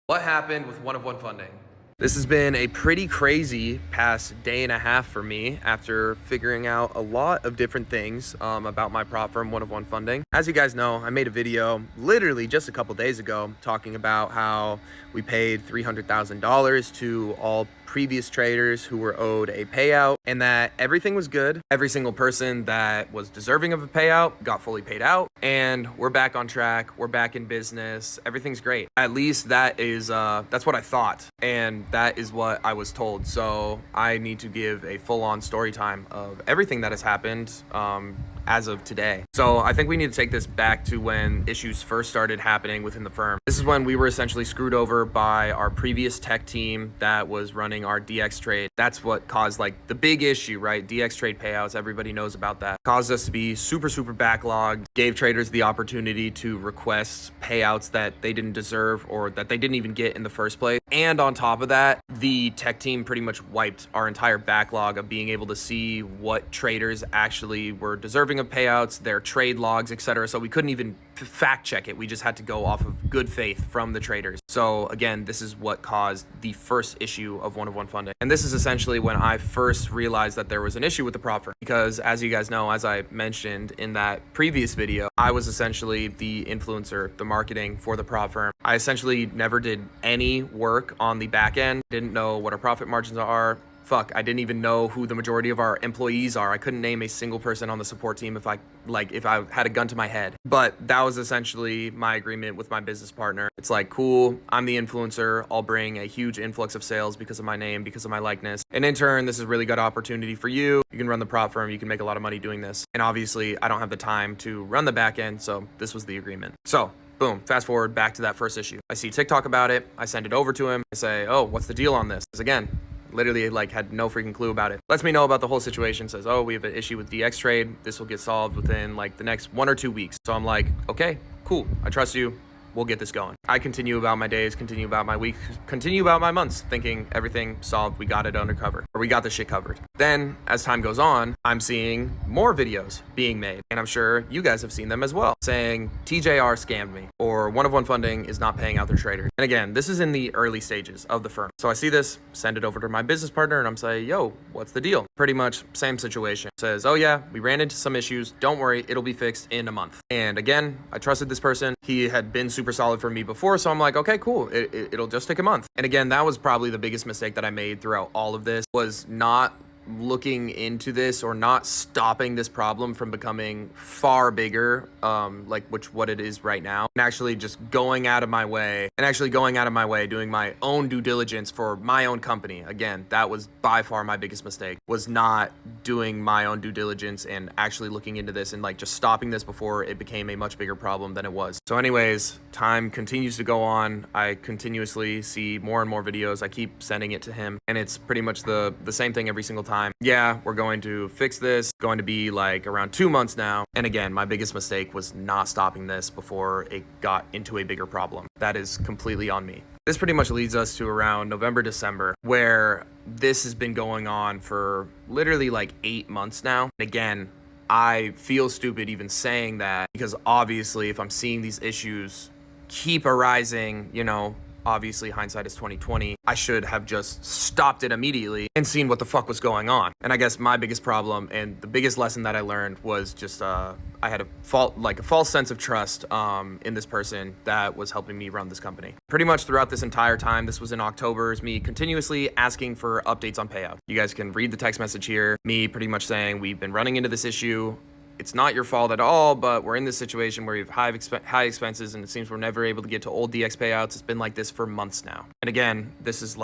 What happened with one-of-one funding? This has been a pretty crazy past day and a half for me after figuring out a lot of different things about my prop firm, one-of-one funding. As you guys know, I made a video literally just a couple days ago talking about how we paid $300,000 to all previous traders who were owed a payout and that everything was good. Every single person that was deserving of a payout got fully paid out, and we're back on track. We're back in business. Everything's great. At least that's what I thought, and that is what I was told. So I need to give a full-on story time of everything that has happened as of today. So I think we need to take this back to when issues first started happening within the firm. This is when we were essentially screwed over by our previous tech team that was running our DX trade. That's what caused like the big issue, right? DX trade payouts, everybody knows about that. Caused us to be super backlogged, gave traders the opportunity to request payouts that they didn't deserve or that they didn't even get in the first place. And on top of that, the tech team pretty much wiped our entire backlog of being able to see what traders actually were deserving of payouts, their trade logs, etc. So we couldn't even fact check it. We just had to go off of good faith from the traders. So again, this is what caused the first issue of one-of-one funding. And this is essentially when I first realized that there was an issue with the prop firm, because as you guys know, as I mentioned in that previous video, I was essentially the influencer, the marketing for the prop firm. I essentially never did any work on the back end, didn't know what our profit margins are. I didn't even know who the majority of our employees are. I couldn't name a single person on the support team if I had a gun to my head. But that was essentially my agreement with my business partner. It's like, cool, I'm the influencer. I'll bring a huge influx of sales because of my name, because of my likeness. And in turn, this is a really good opportunity for you. You can run the prop firm. You can make a lot of money doing this. And obviously, I don't have the time to run the back end, so this was the agreement. So boom, fast forward back to that first issue. I see TikTok about it. I send it over to him. I say, oh, what's the deal on this? Because again, literally had no freaking clue about it. Lets me know about the whole situation, says, oh, we have an issue with DX trade. This will get solved within the next 1 or 2 weeks. So I'm like, okay, cool. I trust you. We'll get this going. I continue about my days, continue about my weeks, continue about my months, thinking everything solved. We got it under cover, or we got the shit covered. Then as time goes on, I'm seeing more videos being made, and I'm sure you guys have seen them as well, saying TJR scammed me, or one-of-one funding is not paying out their traders. And again, this is in the early stages of the firm. So I see this, send it over to my business partner, and I'm saying, yo, what's the deal? Pretty much same situation. Says, oh yeah, we ran into some issues. Don't worry, it'll be fixed in a month. And again, I trusted this person. He had been super solid for me before, so I'm like, okay, cool. It'll just take a month. And again, that was probably the biggest mistake that I made throughout all of this, was not looking into this or not stopping this problem from becoming far bigger, what it is right now, and actually just going out of my way doing my own due diligence for my own company. Again, that was by far my biggest mistake, was not doing my own due diligence and actually looking into this and just stopping this before it became a much bigger problem than it was. So anyways, time continues to go on. I continuously see more and more videos. I keep sending it to him, and it's pretty much the same thing every single time. Yeah, we're going to fix this. Going to be around 2 months now. And again, my biggest mistake was not stopping this before it got into a bigger problem. That is completely on me. This pretty much leads us to around November, December, where this has been going on for literally 8 months now. And again, I feel stupid even saying that, because obviously if I'm seeing these issues keep arising, obviously hindsight is 2020. I should have just stopped it immediately and seen what the fuck was going on. And I guess my biggest problem and the biggest lesson that I learned was just I had a false sense of trust in this person that was helping me run this company. Pretty much throughout this entire time, this was in October, is me continuously asking for updates on payout. You guys can read the text message here. Me pretty much saying, we've been running into this issue. It's not your fault at all, but we're in this situation where we have high expenses, and it seems we're never able to get to old DX payouts. It's been like this for months now. And again, this is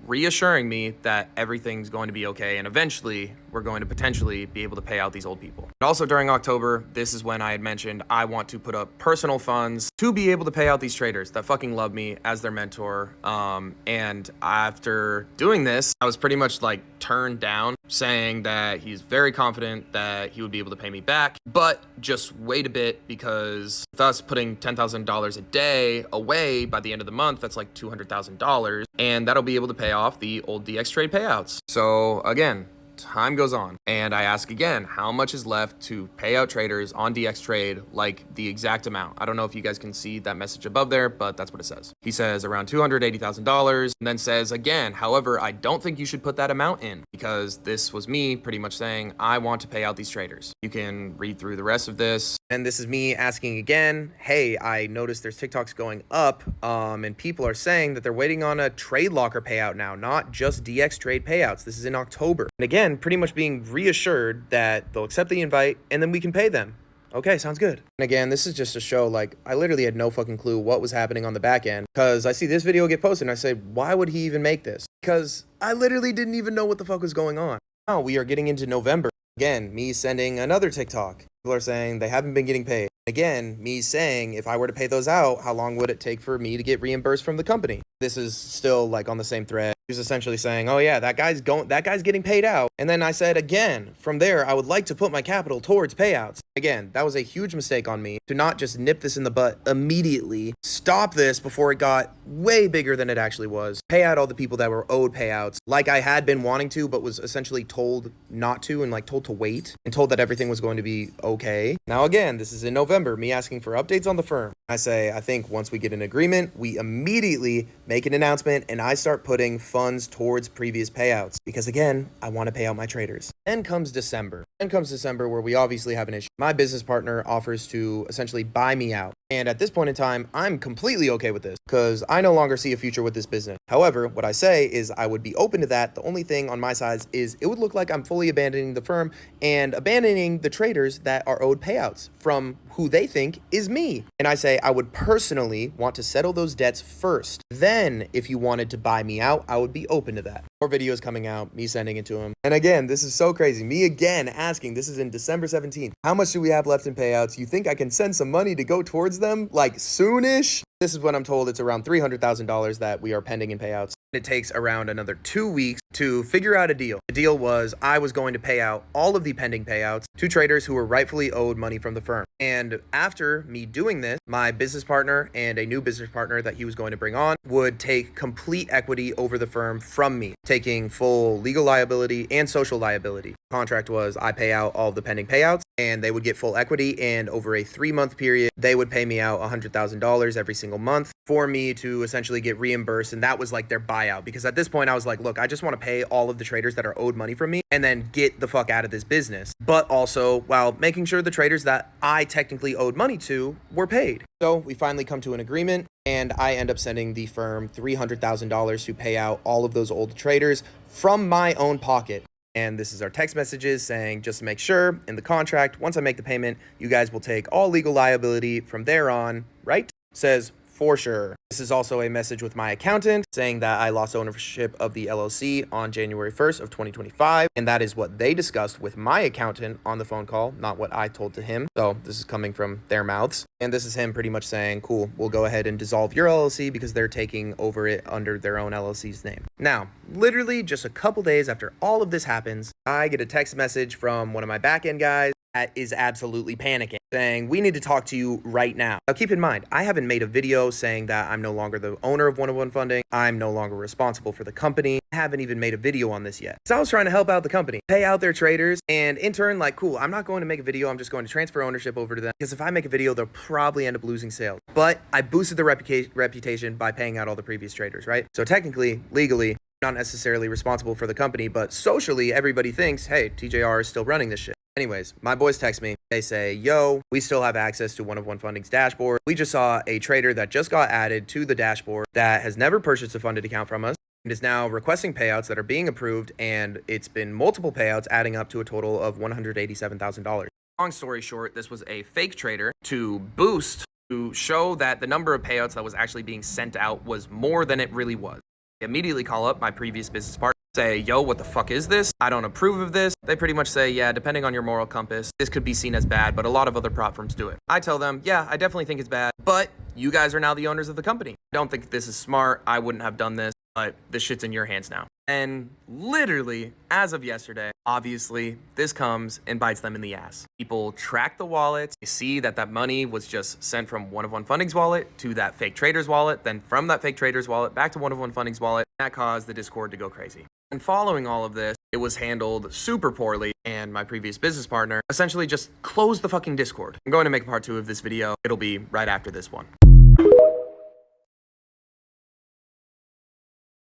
reassuring me that everything's going to be okay, and eventually we're going to potentially be able to pay out these old people. And also during October, this is when I had mentioned I want to put up personal funds to be able to pay out these traders that fucking love me as their mentor. And after doing this, I was pretty much turned down, saying that he's very confident that he would be able to pay me back, but just wait a bit, because with us putting $10,000 a day away by the end of the month, that's $200,000, and that'll be able to pay off the old DX trade payouts. So again, time goes on and I ask again, how much is left to pay out traders on DX Trade, like the exact amount. I don't know if you guys can see that message above there, but that's what it says. He says around $280,000 and then says again, however, I don't think you should put that amount in because this was me pretty much saying, I want to pay out these traders. You can read through the rest of this. And this is me asking again, hey, I noticed there's TikToks going up and people are saying that they're waiting on a trade locker payout now, not just DX Trade payouts. This is in October. And again, pretty much being reassured that they'll accept the invite and then we can pay them. Okay, sounds good. And again, this is just to show, like, I literally had no fucking clue what was happening on the back end because I see this video get posted and I say, why would he even make this? Because I literally didn't even know what the fuck was going on. Now we are getting into November. Again, me sending another TikTok. People are saying they haven't been getting paid. Again, me saying if I were to pay those out, how long would it take for me to get reimbursed from the company? This is still like on the same thread. He was essentially saying, oh yeah, that guy's getting paid out. And then I said again, from there, I would like to put my capital towards payouts. Again, that was a huge mistake on me to not just nip this in the butt immediately, stop this before it got way bigger than it actually was, pay out all the people that were owed payouts like I had been wanting to, but was essentially told not to and like told to wait and told that everything was going to be okay. Now again, this is in November, me asking for updates on the firm. I say, I think once we get an agreement, we immediately make an announcement and I start putting funds towards previous payouts because again, I want to pay out my traders. Then comes December. Where we obviously have an issue. My business partner offers to essentially buy me out. And at this point in time, I'm completely okay with this because I no longer see a future with this business. However, what I say is I would be open to that. The only thing on my side is it would look like I'm fully abandoning the firm and abandoning the traders that are owed payouts from who they think is me. And I say I would personally want to settle those debts first. Then if you wanted to buy me out, I would be open to that. More videos coming out, me sending it to him. And again, this is so crazy. Me again asking, this is in December 17th. How much do we have left in payouts? You think I can send some money to go towards them like soonish? This is what I'm told. It's around $300,000 that we are pending in payouts. It takes around another 2 weeks to figure out a deal. The deal was I was going to pay out all of the pending payouts to traders who were rightfully owed money from the firm. And after me doing this, my business partner and a new business partner that he was going to bring on would take complete equity over the firm from me, taking full legal liability and social liability. The contract was I pay out all of the pending payouts and they would get full equity, and over a 3-month period, they would pay me out $100,000 every single month for me to essentially get reimbursed. And that was like their buyout, because at this point I was like, look, I just want to pay all of the traders that are owed money from me and then get the fuck out of this business, but also while making sure the traders that I technically owed money to were paid. So we finally come to an agreement and I end up sending the firm $300,000 to pay out all of those old traders from my own pocket. And this is our text messages saying, just to make sure in the contract, once I make the payment, you guys will take all legal liability from there on, right? Says, for sure. This is also a message with my accountant saying that I lost ownership of the LLC on January 1st of 2025. And that is what they discussed with my accountant on the phone call, not what I told to him. So this is coming from their mouths. And this is him pretty much saying, cool, we'll go ahead and dissolve your LLC because they're taking over it under their own LLC's name. Now, literally just a couple days after all of this happens, I get a text message from one of my back-end guys that is absolutely panicking, saying, we need to talk to you right now. Now, keep in mind, I haven't made a video saying that I'm no longer the owner of 101 Funding. I'm no longer responsible for the company. I haven't even made a video on this yet. So I was trying to help out the company, pay out their traders, and in turn, like, cool, I'm not going to make a video. I'm just going to transfer ownership over to them because if I make a video, they'll probably end up losing sales. But I boosted the reputation by paying out all the previous traders, right? So technically, legally, not necessarily responsible for the company, but socially, everybody thinks, hey, TJR is still running this shit. Anyways, my boys text me. They say, yo, we still have access to 101 Funding's dashboard. We just saw a trader that just got added to the dashboard that has never purchased a funded account from us and is now requesting payouts that are being approved. And it's been multiple payouts adding up to a total of $187,000. Long story short, this was a fake trader to boost, to show that the number of payouts that was actually being sent out was more than it really was. I immediately call up my previous business partner. Say, yo, what the fuck is this? I don't approve of this. They pretty much say, yeah, depending on your moral compass, this could be seen as bad, but a lot of other prop firms do it. I tell them, yeah, I definitely think it's bad, but you guys are now the owners of the company. I don't think this is smart. I wouldn't have done this, but this shit's in your hands now. And literally, as of yesterday, obviously, this comes and bites them in the ass. People track the wallets. They see that that money was just sent from 101 Funding's wallet to that fake trader's wallet, then from that fake trader's wallet back to 101 Funding's wallet. That caused the Discord to go crazy. And following all of this, it was handled super poorly, and my previous business partner essentially just closed the fucking Discord. I'm going to make part 2 of this video. It'll be right after this one.